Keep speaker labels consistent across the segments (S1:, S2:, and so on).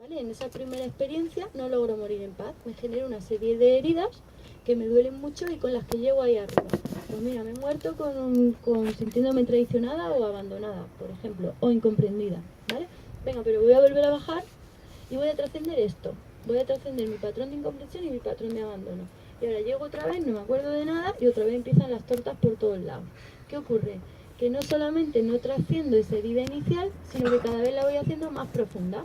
S1: ¿vale? En esa primera experiencia no logro morir en paz, me genera una serie de heridas que me duelen mucho y con las que llego ahí arriba. Pues mira, me he muerto sintiéndome traicionada o abandonada, por ejemplo, o incomprendida, ¿vale? Venga, pero voy a volver a bajar y voy a trascender esto. Voy a trascender mi patrón de incomprensión y mi patrón de abandono. Y ahora llego otra vez, no me acuerdo de nada y otra vez empiezan las tortas por todos lados. ¿Qué ocurre? Que no solamente no trasciendo esa herida inicial, sino que cada vez la voy haciendo más profunda.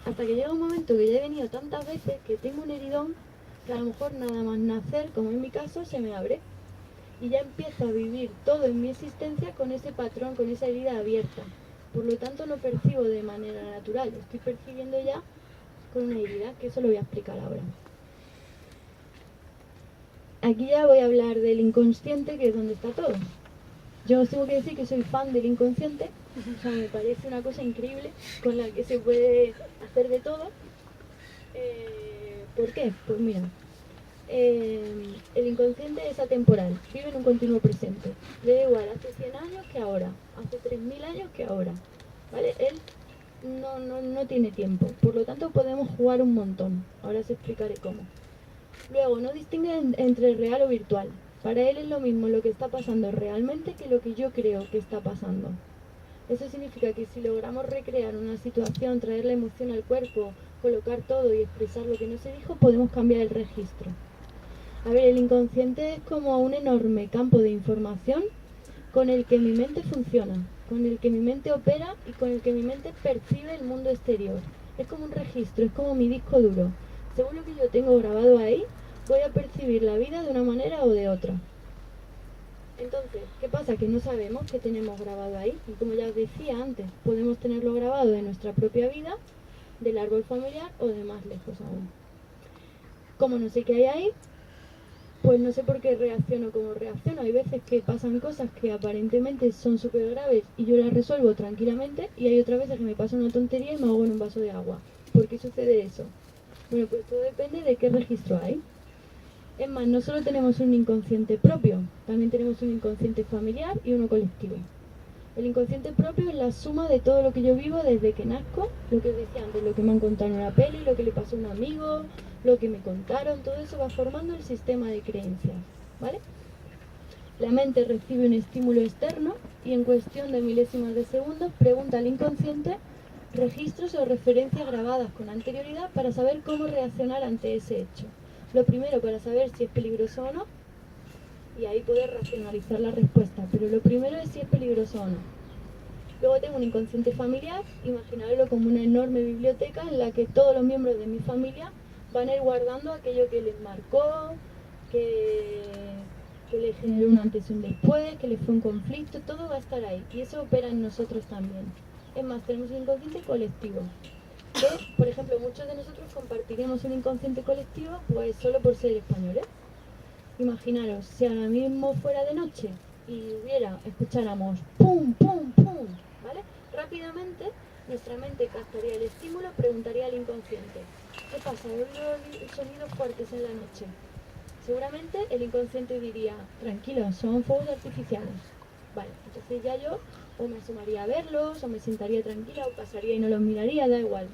S1: Hasta que llega un momento que ya he venido tantas veces que tengo un heridón que a lo mejor nada más nacer, como en mi caso, se me abre. Y ya empiezo a vivir todo en mi existencia con ese patrón, con esa herida abierta. Por lo tanto no percibo de manera natural, estoy percibiendo ya con una herida, que eso lo voy a explicar ahora. Aquí ya voy a hablar del inconsciente, que es donde está todo. Yo os tengo que decir que soy fan del inconsciente, o sea, me parece una cosa increíble con la que se puede hacer de todo. ¿Por qué? Pues mira, el inconsciente es atemporal, vive en un continuo presente. Le da igual hace 100 años que ahora, hace 3000 años que ahora, ¿vale? Él no tiene tiempo, por lo tanto podemos jugar un montón. Ahora os explicaré cómo. Luego, no distingue entre real o virtual. Para él es lo mismo lo que está pasando realmente que lo que yo creo que está pasando. Eso significa que si logramos recrear una situación, traer la emoción al cuerpo, colocar todo y expresar lo que no se dijo, podemos cambiar el registro. A ver, el inconsciente es como un enorme campo de información con el que mi mente funciona, con el que mi mente opera y con el que mi mente percibe el mundo exterior. Es como un registro, es como mi disco duro. Según lo que yo tengo grabado ahí, voy a percibir la vida de una manera o de otra. Entonces, ¿qué pasa? Que no sabemos qué tenemos grabado ahí. Y como ya os decía antes, podemos tenerlo grabado de nuestra propia vida, del árbol familiar o de más lejos aún. Como no sé qué hay ahí, pues no sé por qué reacciono como reacciono. Hay veces que pasan cosas que aparentemente son súper graves y yo las resuelvo tranquilamente, y hay otras veces que me pasa una tontería y me ahogo en un vaso de agua. ¿Por qué sucede eso? Bueno, pues todo depende de qué registro hay. Es más, no solo tenemos un inconsciente propio, también tenemos un inconsciente familiar y uno colectivo. El inconsciente propio es la suma de todo lo que yo vivo desde que nazco, lo que os decía antes, lo que me han contado en una peli, lo que le pasó a un amigo, lo que me contaron, todo eso va formando el sistema de creencias, ¿vale? La mente recibe un estímulo externo y en cuestión de milésimas de segundos pregunta al inconsciente registros o referencias grabadas con anterioridad para saber cómo reaccionar ante ese hecho. Lo primero, para saber si es peligroso o no, y ahí poder racionalizar la respuesta, pero lo primero es si es peligroso o no. Luego tengo un inconsciente familiar, imaginarlo como una enorme biblioteca en la que todos los miembros de mi familia van a ir guardando aquello que les marcó, que le generó un antes y un después, que les fue un conflicto, todo va a estar ahí y eso opera en nosotros también. Es más, tenemos un inconsciente colectivo, que, por ejemplo, muchos de nosotros compartiremos un inconsciente colectivo pues solo por ser españoles. Imaginaros, si ahora mismo fuera de noche y escucháramos pum, pum, pum, ¿vale? Rápidamente nuestra mente captaría el estímulo, preguntaría al inconsciente, ¿qué pasa? He oído sonidos fuertes en la noche. Seguramente el inconsciente diría, tranquilo, son fuegos artificiales. Vale, entonces ya yo o me asomaría a verlos, o me sentaría tranquila, o pasaría y no los miraría, da igual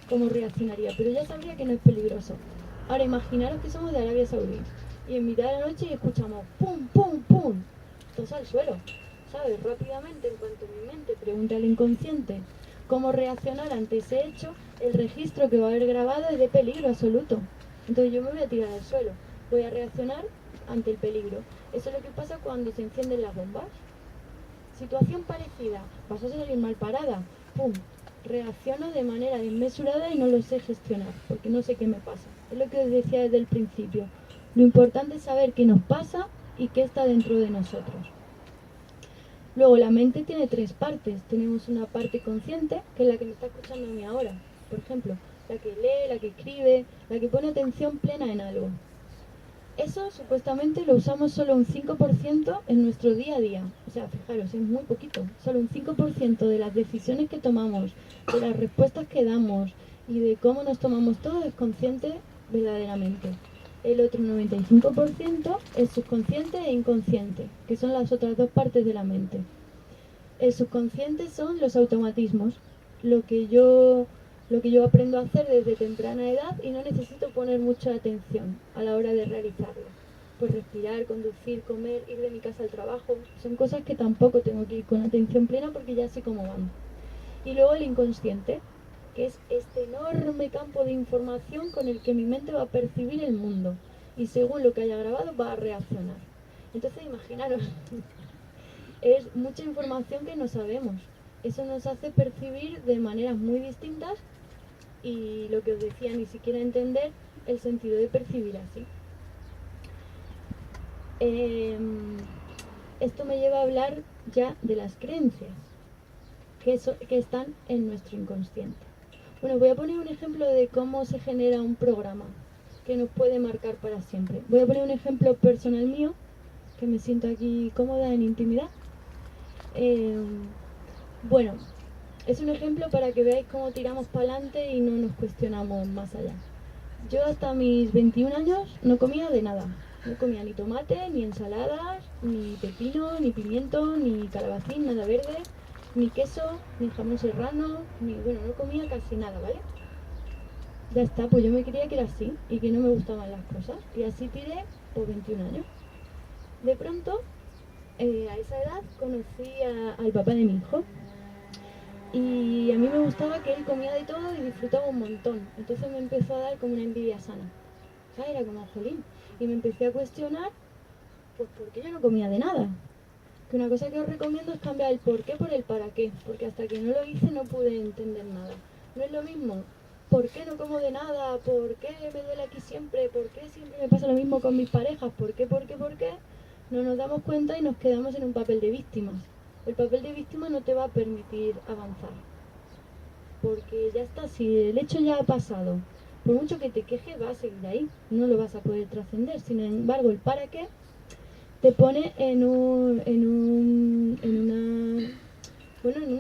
S1: cómo reaccionaría, pero ya sabría que no es peligroso. Ahora imaginaros que somos de Arabia Saudí y en mitad de la noche escuchamos pum, pum, pum, todos al suelo, ¿sabes? Rápidamente, en cuanto mi mente pregunta al inconsciente cómo reaccionar ante ese hecho, el registro que va a haber grabado es de peligro absoluto. Entonces yo me voy a tirar al suelo, voy a reaccionar ante el peligro. Eso es lo que pasa cuando se encienden las bombas. Situación parecida, vas a salir mal parada, pum, reacciono de manera desmesurada y no lo sé gestionar, porque no sé qué me pasa. Es lo que os decía desde el principio. Lo importante es saber qué nos pasa y qué está dentro de nosotros. Luego, la mente tiene tres partes. Tenemos una parte consciente, que es la que me está escuchando a mí ahora. Por ejemplo, la que lee, la que escribe, la que pone atención plena en algo. Eso supuestamente lo usamos solo un 5% en nuestro día a día. O sea, fijaros, es muy poquito. Solo un 5% de las decisiones que tomamos, de las respuestas que damos y de cómo nos tomamos todo es consciente verdaderamente. El otro 95% es subconsciente e inconsciente, que son las otras dos partes de la mente. El subconsciente son los automatismos, lo que yo lo que yo aprendo a hacer desde temprana edad y no necesito poner mucha atención a la hora de realizarlo. Pues respirar, conducir, comer, ir de mi casa al trabajo, son cosas que tampoco tengo que ir con atención plena porque ya sé cómo van. Y luego el inconsciente, que es este enorme campo de información con el que mi mente va a percibir el mundo y según lo que haya grabado va a reaccionar. Entonces imaginaros, es mucha información que no sabemos. Eso nos hace percibir de maneras muy distintas y lo que os decía, ni siquiera entender el sentido de percibir así. Esto me lleva a hablar ya de las creencias que están en nuestro inconsciente. Bueno, voy a poner un ejemplo de cómo se genera un programa que nos puede marcar para siempre. Voy a poner un ejemplo personal mío, que me siento aquí cómoda en intimidad. Bueno, es un ejemplo para que veáis cómo tiramos para adelante y no nos cuestionamos más allá. Yo hasta mis 21 años no comía de nada. No comía ni tomate, ni ensaladas, ni pepino, ni pimiento, ni calabacín, nada verde, ni queso, ni jamón serrano, ni bueno, no comía casi nada, ¿vale? Ya está, pues yo me creía que era así y que no me gustaban las cosas. Y así tiré por 21 años. De pronto, a esa edad, conocí al papá de mi hijo. Y a mí me gustaba que él comía de todo y disfrutaba un montón. Entonces me empezó a dar como una envidia sana. O sea, era como jolín. Y me empecé a cuestionar, pues, ¿por qué yo no comía de nada? Que una cosa que os recomiendo es cambiar el por qué por el para qué. Porque hasta que no lo hice no pude entender nada. No es lo mismo, ¿por qué no como de nada? ¿Por qué me duele aquí siempre? ¿Por qué siempre me pasa lo mismo con mis parejas? ¿Por qué? ¿Por qué? ¿Por qué? No nos damos cuenta y nos quedamos en un papel de víctimas. El papel de víctima no te va a permitir avanzar. Porque ya está, si el hecho ya ha pasado, por mucho que te quejes, va a seguir ahí, no lo vas a poder trascender. Sin embargo, el para qué te pone en una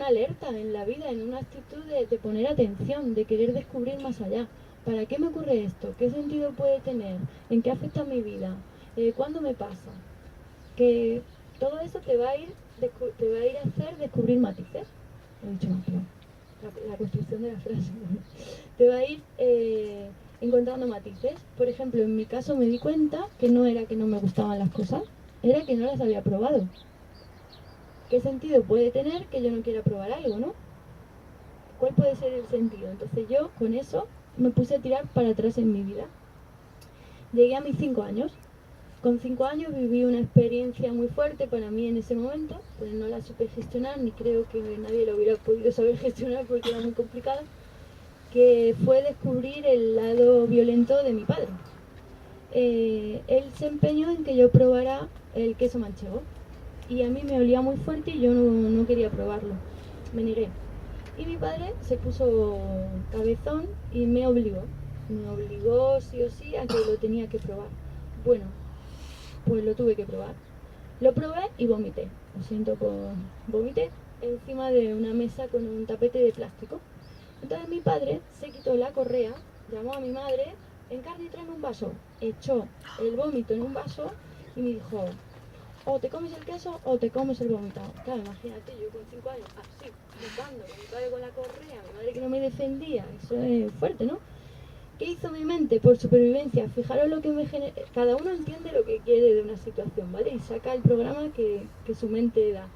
S1: alerta en la vida, en una actitud de poner atención, de querer descubrir más allá. ¿Para qué me ocurre esto? ¿Qué sentido puede tener? ¿En qué afecta mi vida? ¿Cuándo me pasa? Que todo eso te va a ir a hacer descubrir matices. Lo he dicho más, pero la construcción de la frase. Te va a ir encontrando matices. Por ejemplo, en mi caso me di cuenta que no era que no me gustaban las cosas, era que no las había probado. ¿Qué sentido puede tener que yo no quiera probar algo, no? ¿Cuál puede ser el sentido? Entonces yo con eso me puse a tirar para atrás en mi vida. Llegué a mis 5 años. Con 5 años viví una experiencia muy fuerte para mí en ese momento, pues no la supe gestionar, ni creo que nadie lo hubiera podido saber gestionar porque era muy complicada, que fue descubrir el lado violento de mi padre. Él se empeñó en que yo probara el queso manchego y a mí me olía muy fuerte y yo no quería probarlo, me negué. Y mi padre se puso cabezón y me obligó sí o sí a que lo tenía que probar. Bueno, pues lo tuve que probar. Lo probé y vomité. Lo siento por vomité encima de una mesa con un tapete de plástico. Entonces mi padre se quitó la correa, llamó a mi madre, Encarni, tráeme un vaso. Echó el vómito en un vaso y me dijo, o te comes el queso o te comes el vomitado. Claro, imagínate, yo con 5 años, así, buscando, mi padre con la correa, mi madre que no me defendía, eso es fuerte, ¿no? ¿Qué hizo mi mente? Por supervivencia. Fijaros lo que me genera. Cada uno entiende lo que quiere de una situación, ¿vale? Y saca el programa que su mente da.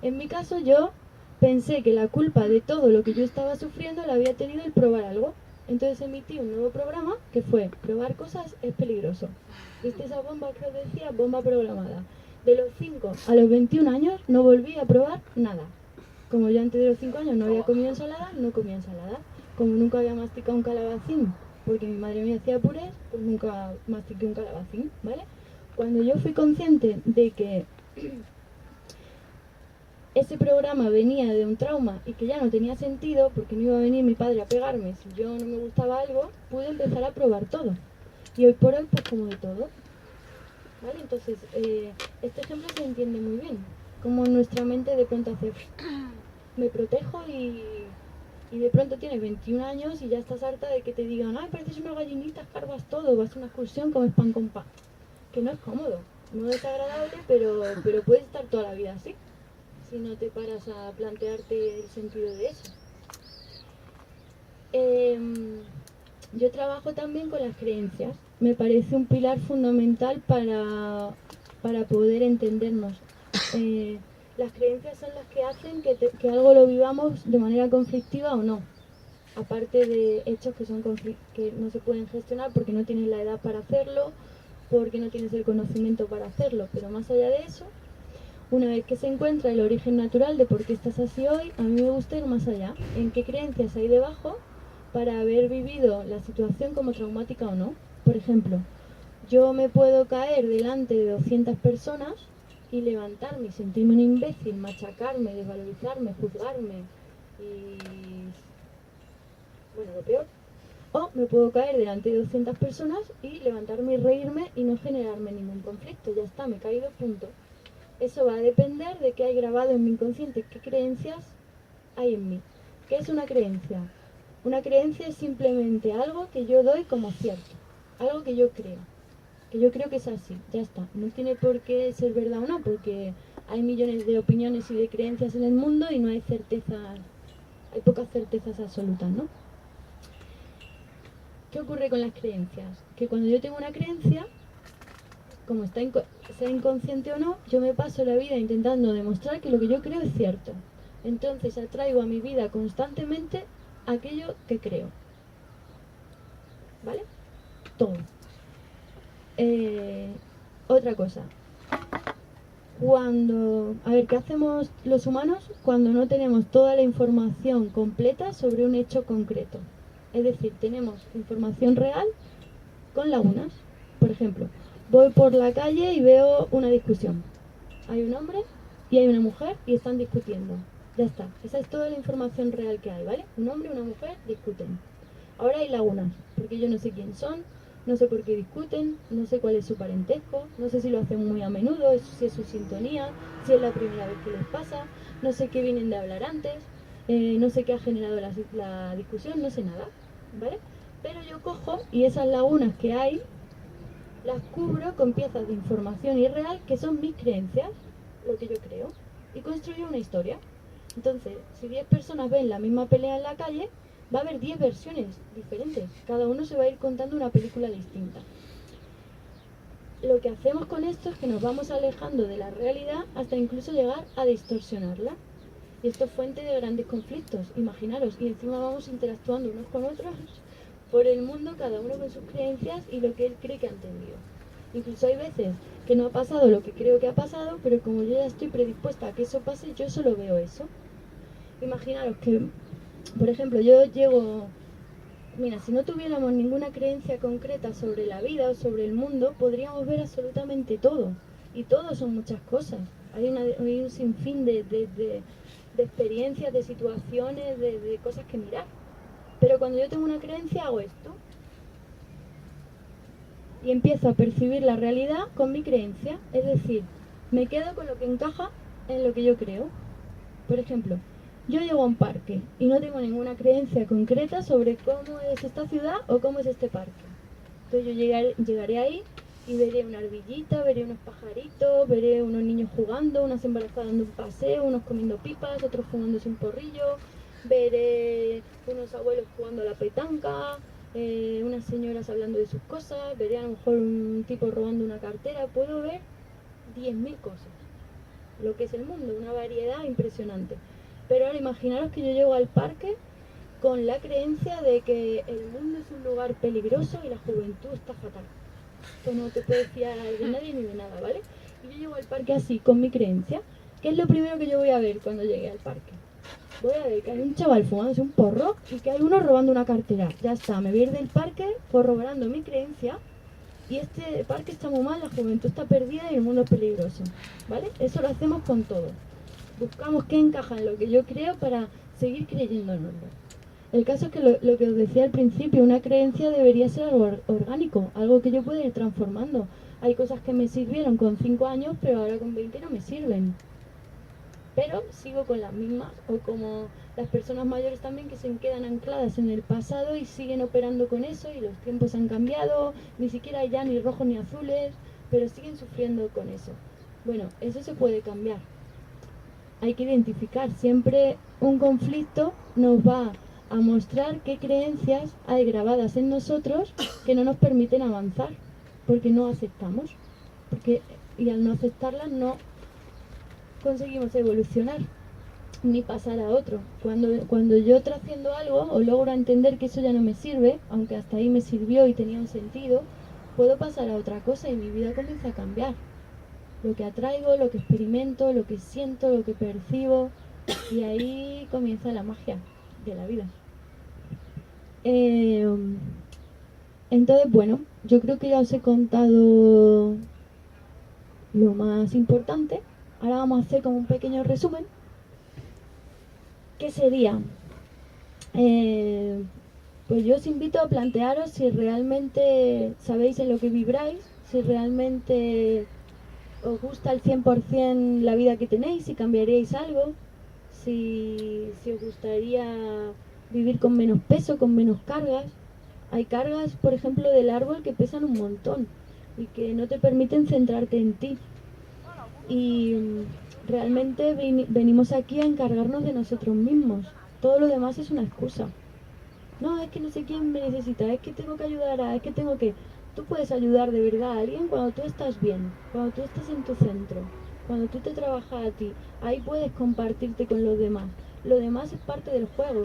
S1: En mi caso, yo pensé que la culpa de todo lo que yo estaba sufriendo la había tenido el probar algo. Entonces emití un nuevo programa que fue: probar cosas es peligroso. ¿Viste esa bomba que os decía? Bomba programada. De los 5 a los 21 años no volví a probar nada. Como yo antes de los 5 años no había comido ensalada, no comía ensalada. Como nunca había masticado un calabacín, porque mi madre me hacía purés, pues nunca mastiqué un calabacín, ¿vale? Cuando yo fui consciente de que ese programa venía de un trauma y que ya no tenía sentido, porque no iba a venir mi padre a pegarme si yo no me gustaba algo, pude empezar a probar todo. Y hoy por hoy, pues como de todo. ¿Vale? Entonces, este ejemplo se entiende muy bien. Como nuestra mente de pronto hace, me protejo y de pronto tienes 21 años y ya estás harta de que te digan, ay, pareces una gallinita, cargas todo, vas a una excursión, comes pan con pan. Que no es cómodo, no es agradable, pero puedes estar toda la vida así, si no te paras a plantearte el sentido de eso. Yo trabajo también con las creencias. Me parece un pilar fundamental para poder entendernos. Las creencias son las que hacen que algo lo vivamos de manera conflictiva o no. Aparte de hechos que que no se pueden gestionar porque no tienes la edad para hacerlo, porque no tienes el conocimiento para hacerlo. Pero más allá de eso, una vez que se encuentra el origen natural de por qué estás así hoy, a mí me gusta ir más allá. ¿En qué creencias hay debajo para haber vivido la situación como traumática o no? Por ejemplo, yo me puedo caer delante de 200 personas y levantarme y sentirme un imbécil, machacarme, desvalorizarme, juzgarme y, bueno, lo peor. O me puedo caer delante de 200 personas y levantarme y reírme y no generarme ningún conflicto. Ya está, me he caído, punto. Eso va a depender de qué hay grabado en mi inconsciente, qué creencias hay en mí. ¿Qué es una creencia? Una creencia es simplemente algo que yo doy como cierto, algo que yo creo que es así, ya está. No tiene por qué ser verdad o no, porque hay millones de opiniones y de creencias en el mundo y no hay certezas, hay pocas certezas absolutas, ¿no? ¿Qué ocurre con las creencias? Que cuando yo tengo una creencia, como sea inconsciente o no, yo me paso la vida intentando demostrar que lo que yo creo es cierto. Entonces atraigo a mi vida constantemente aquello que creo. ¿Vale? Todo. Otra cosa. A ver, ¿qué hacemos los humanos cuando no tenemos toda la información completa sobre un hecho concreto? Es decir, tenemos información real con lagunas. Por ejemplo, voy por la calle y veo una discusión. Hay un hombre y hay una mujer y están discutiendo. Ya está. Esa es toda la información real que hay, ¿vale? Un hombre y una mujer discuten. Ahora hay lagunas, porque yo no sé quién son, no sé por qué discuten, no sé cuál es su parentesco, no sé si lo hacen muy a menudo, si es su sintonía, si es la primera vez que les pasa, no sé qué vienen de hablar antes, no sé qué ha generado la discusión, no sé nada, ¿vale? Pero yo cojo y esas lagunas que hay las cubro con piezas de información irreal que son mis creencias, lo que yo creo, y construyo una historia. Entonces, si 10 personas ven la misma pelea en la calle, va a haber 10 versiones diferentes. Cada uno se va a ir contando una película distinta. Lo que hacemos con esto es que nos vamos alejando de la realidad hasta incluso llegar a distorsionarla. Y esto es fuente de grandes conflictos, imaginaros. Y encima vamos interactuando unos con otros por el mundo, cada uno con sus creencias y lo que él cree que ha entendido. Incluso hay veces que no ha pasado lo que creo que ha pasado, pero como yo ya estoy predispuesta a que eso pase, yo solo veo eso. Imaginaros que, por ejemplo, yo llego... Mira, si no tuviéramos ninguna creencia concreta sobre la vida o sobre el mundo, podríamos ver absolutamente todo. Y todo son muchas cosas. Hay un sinfín de experiencias, de situaciones, de cosas que mirar. Pero cuando yo tengo una creencia hago esto. Y empiezo a percibir la realidad con mi creencia. Es decir, me quedo con lo que encaja en lo que yo creo. Por ejemplo, yo llego a un parque y no tengo ninguna creencia concreta sobre cómo es esta ciudad o cómo es este parque. Entonces yo llegaré ahí y veré una ardillita, veré unos pajaritos, veré unos niños jugando, unas embarazadas dando un paseo, unos comiendo pipas, otros fumándose un porrillo, veré unos abuelos jugando a la petanca, unas señoras hablando de sus cosas, veré a lo mejor un tipo robando una cartera. Puedo ver 10.000 cosas. Lo que es el mundo, una variedad impresionante. Pero ahora imaginaros que yo llego al parque con la creencia de que el mundo es un lugar peligroso y la juventud está fatal. Que no te puedes fiar de nadie ni de nada, ¿vale? Y yo llego al parque así, con mi creencia. ¿Qué es lo primero que yo voy a ver cuando llegue al parque? Voy a ver que hay un chaval fumándose un porro y que hay uno robando una cartera. Ya está, me voy a ir del parque corroborando mi creencia. Y este parque está muy mal, la juventud está perdida y el mundo es peligroso, ¿vale? Eso lo hacemos con todo. Buscamos qué encaja en lo que yo creo para seguir creyéndonoslo. El caso es que lo que os decía al principio, una creencia debería ser algo orgánico, algo que yo pueda ir transformando. Hay cosas que me sirvieron con 5 años, pero ahora con 20 no me sirven. Pero sigo con las mismas, o como las personas mayores también que se quedan ancladas en el pasado y siguen operando con eso y los tiempos han cambiado, ni siquiera hay ya ni rojos ni azules, pero siguen sufriendo con eso. Bueno, eso se puede cambiar. Hay que identificar, siempre un conflicto nos va a mostrar qué creencias hay grabadas en nosotros que no nos permiten avanzar, porque no aceptamos, y al no aceptarlas no conseguimos evolucionar ni pasar a otro. Cuando yo trasciendo algo o logro entender que eso ya no me sirve, aunque hasta ahí me sirvió y tenía un sentido, puedo pasar a otra cosa y mi vida comienza a cambiar. Lo que atraigo, lo que experimento, lo que siento, lo que percibo, y ahí comienza la magia de la vida. Entonces, bueno, yo creo que ya os he contado lo más importante. Ahora vamos a hacer como un pequeño resumen. ¿Qué sería? Pues yo os invito a plantearos si realmente sabéis en lo que vibráis, si realmente os gusta al 100% la vida que tenéis, si cambiaríais algo, si os gustaría vivir con menos peso, con menos cargas. Hay cargas, por ejemplo, del árbol que pesan un montón y que no te permiten centrarte en ti. Y realmente venimos aquí a encargarnos de nosotros mismos. Todo lo demás es una excusa. No, es que no sé quién me necesita, es que tengo que ayudar es que tengo que... Tú puedes ayudar de verdad a alguien cuando tú estás bien, cuando tú estás en tu centro, cuando tú te trabajas a ti. Ahí puedes compartirte con los demás. Lo demás es parte del juego.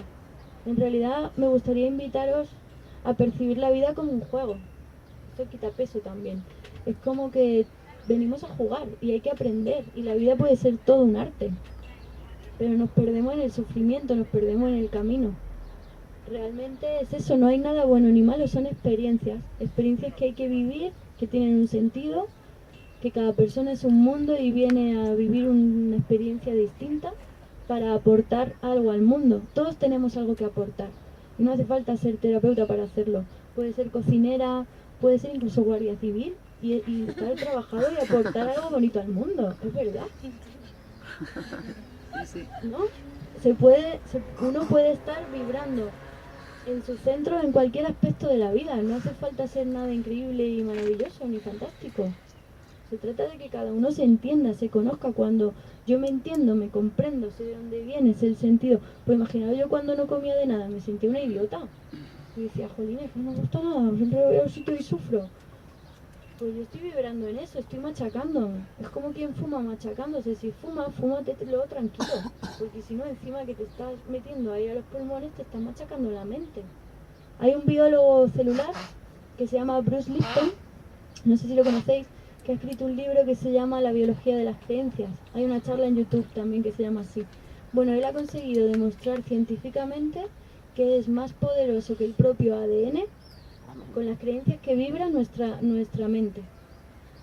S1: En realidad me gustaría invitaros a percibir la vida como un juego. Esto quita peso también. Es como que venimos a jugar y hay que aprender. Y la vida puede ser todo un arte. Pero nos perdemos en el sufrimiento, nos perdemos en el camino. Realmente es eso, no hay nada bueno ni malo, son experiencias. Experiencias que hay que vivir, que tienen un sentido, que cada persona es un mundo y viene a vivir una experiencia distinta para aportar algo al mundo. Todos tenemos algo que aportar. Y no hace falta ser terapeuta para hacerlo. Puede ser cocinera, puede ser incluso guardia civil y estar trabajado y aportar algo bonito al mundo. Es verdad. ¿No? Uno puede estar vibrando en su centro en cualquier aspecto de la vida. No hace falta ser nada increíble y maravilloso ni fantástico. Se trata de que cada uno se entienda, se conozca. Cuando yo me entiendo, me comprendo, sé de dónde viene, sé el sentido. Pues imaginaos yo cuando no comía de nada, me sentía una idiota. Y decía, jolines, no me gusta nada, siempre voy al sitio y sufro. Pues yo estoy vibrando en eso, estoy machacándome. Es como quien fuma machacándose. Si fúmatelo tranquilo. Porque si no, encima que te estás metiendo ahí a los pulmones, te estás machacando la mente. Hay un biólogo celular que se llama Bruce Lipton, no sé si lo conocéis, que ha escrito un libro que se llama La biología de las creencias. Hay una charla en YouTube también que se llama así. Bueno, él ha conseguido demostrar científicamente que es más poderoso que el propio ADN con las creencias que vibra nuestra mente.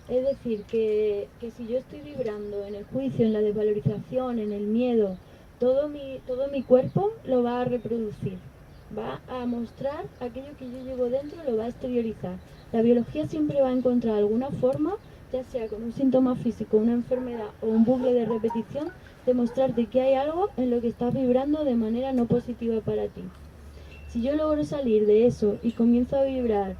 S1: Es decir, que si yo estoy vibrando en el juicio, en la desvalorización, en el miedo, todo mi cuerpo lo va a reproducir. Va a mostrar aquello que yo llevo dentro, lo va a exteriorizar. La biología siempre va a encontrar alguna forma, ya sea con un síntoma físico, una enfermedad o un bucle de repetición, de mostrarte que hay algo en lo que estás vibrando de manera no positiva para ti. Si yo logro salir de eso y comienzo a vibrar